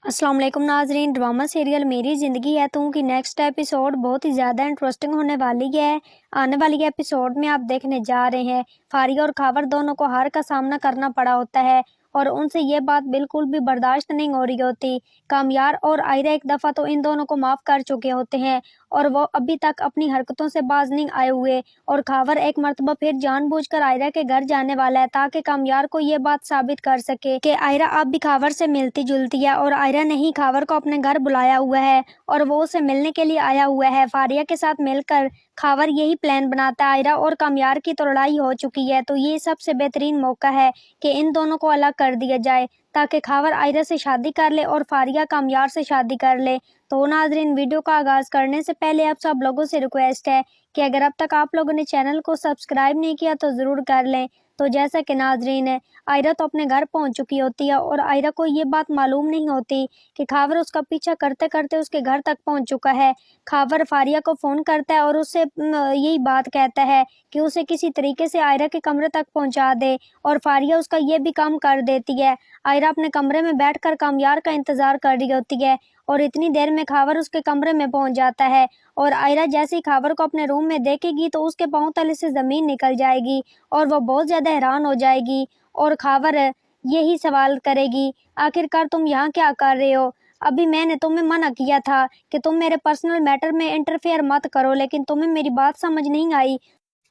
अस्सलाम वालेकुम नाजरीन। ड्रामा सीरियल मेरी ज़िंदगी है तुम की नेक्स्ट एपिसोड बहुत ही ज़्यादा इंटरेस्टिंग होने वाली है। आने वाली एपिसोड में आप देखने जा रहे हैं फारिया और खावर दोनों को हार का सामना करना पड़ा होता है और उनसे ये बात बिल्कुल भी बर्दाश्त नहीं हो रही होती। कामयार और आयरा एक दफ़ा तो इन दोनों को माफ़ कर चुके होते हैं और वो अभी तक अपनी हरकतों से बाज नहीं आए हुए और खावर एक मर्तबा फिर जानबूझकर आयरा के घर जाने वाला है ताकि कामयार को ये बात साबित कर सके कि आयरा अब भी खावर से मिलती जुलती है और आयरा ने ही खावर को अपने घर बुलाया हुआ है और वो उसे मिलने के लिए आया हुआ है। फारिया के साथ मिलकर खावर यही प्लान बनाता है। आयरा और कामयार की तो लड़ाई हो चुकी है तो ये सबसे बेहतरीन मौका है कि इन दोनों को अलग कर दिया जाए ताकि खावर आयरा से शादी कर ले और फारिया कामयार से शादी कर ले। तो नाजरीन, वीडियो का आगाज़ करने से पहले आप सब लोगों से रिक्वेस्ट है कि अगर अब तक आप लोगों ने चैनल को सब्सक्राइब नहीं किया तो ज़रूर कर लें। तो जैसा कि नाजरीन है, आयरा तो अपने घर पहुंच चुकी होती है और आयरा को ये बात मालूम नहीं होती कि खावर उसका पीछा करते करते उसके घर तक पहुंच चुका है। खावर फारिया को फ़ोन करता है और उससे यही बात कहता है कि उसे किसी तरीके से आयरा के कमरे तक पहुंचा दे और फारिया उसका ये भी काम कर देती है। आयरा अपने कमरे में बैठकर कामयार का इंतज़ार कर रही होती है और इतनी देर में खावर उसके कमरे में पहुंच जाता है और आयरा जैसे ही खावर को अपने रूम में देखेगी तो उसके पांव तले से ज़मीन निकल जाएगी और वो बहुत ज़्यादा हैरान हो जाएगी और खावर यही सवाल करेगी, आखिरकार तुम यहाँ क्या कर रहे हो? अभी मैंने तुम्हें मना किया था कि तुम मेरे पर्सनल मैटर में इंटरफेयर मत करो, लेकिन तुम्हें मेरी बात समझ नहीं आई।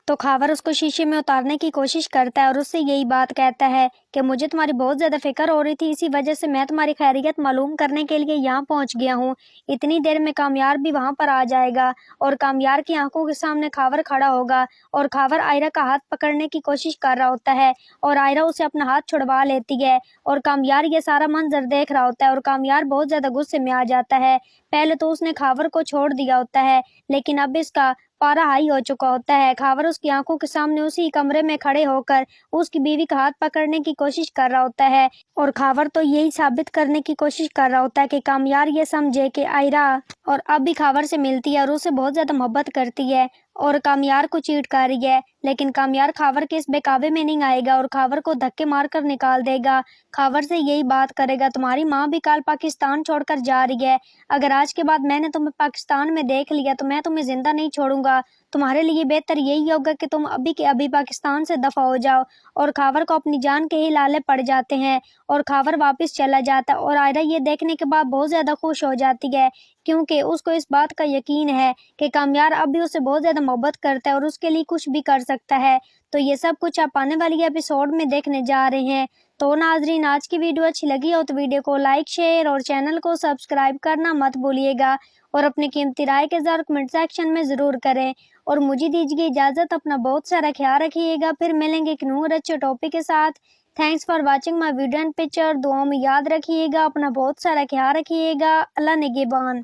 तो खावर उसको शीशे में उतारने की कोशिश करता है और उससे यही बात कहता है कि मुझे तुम्हारी बहुत ज़्यादा फिक्र हो रही थी, इसी वजह से मैं तुम्हारी खैरियत मालूम करने के लिए यहाँ पहुँच गया हूँ। इतनी देर में कामयार भी वहाँ पर आ जाएगा और कामयार की आंखों के सामने खावर खड़ा होगा और खावर आयरा का हाथ पकड़ने की कोशिश कर रहा होता है और आयरा उसे अपना हाथ छुड़वा लेती है और कामयार ये सारा मंजर देख रहा होता है और कामयार बहुत ज़्यादा गुस्से में आ जाता है। पहले तो उसने खावर को छोड़ दिया होता है लेकिन अब इसका पारा हाई हो चुका होता है। खावर उसकी आंखों के सामने उसी कमरे में खड़े होकर उसकी बीवी का हाथ पकड़ने की कोशिश कर रहा होता है और खावर तो यही साबित करने की कोशिश कर रहा होता है कि कामयार ये समझे कि आयरा और अब भी खावर से मिलती है और उससे बहुत ज्यादा मोहब्बत करती है और कामयार को चीट कर रही है, लेकिन कामयार खावर के इस बेकाबे में नहीं आएगा और खावर को धक्के मारकर निकाल देगा। खावर से यही बात करेगा, तुम्हारी माँ भी कल पाकिस्तान छोड़कर जा रही है, अगर आज के बाद मैंने तुम्हें पाकिस्तान में देख लिया तो मैं तुम्हें जिंदा नहीं छोड़ूंगा, तुम्हारे लिए बेहतर यही होगा कि तुम अभी के अभी पाकिस्तान से दफा हो जाओ। और खावर को अपनी जान के ही लाले पड़ जाते हैं और खावर वापस चला जाता है और आयरा ये देखने के बाद बहुत ज्यादा खुश हो जाती है क्योंकि उसको इस बात का यकीन है कि कामयार अब भी उससे बहुत ज्यादा मोहब्बत करता है और उसके लिए कुछ भी कर सकता है। तो ये सब कुछ आप आने वाली एपिसोड में देखने जा रहे हैं। तो नाजरीन, आज की वीडियो अच्छी लगी हो तो वीडियो को लाइक शेयर और चैनल को सब्सक्राइब करना मत भूलिएगा और अपनी कीमती राय के ज़रूर कमेंट सेक्शन में ज़रूर करें और मुझे दीजिए इजाज़त। अपना बहुत सारा ख्याल रखिएगा, फिर मिलेंगे एक नूर अच्छे टॉपिक के साथ। Thanks for watching my video and picture. दुआओं में याद रखिएगा, अपना बहुत सारा ख्याल रखिएगा। अल्लाह निगहबान।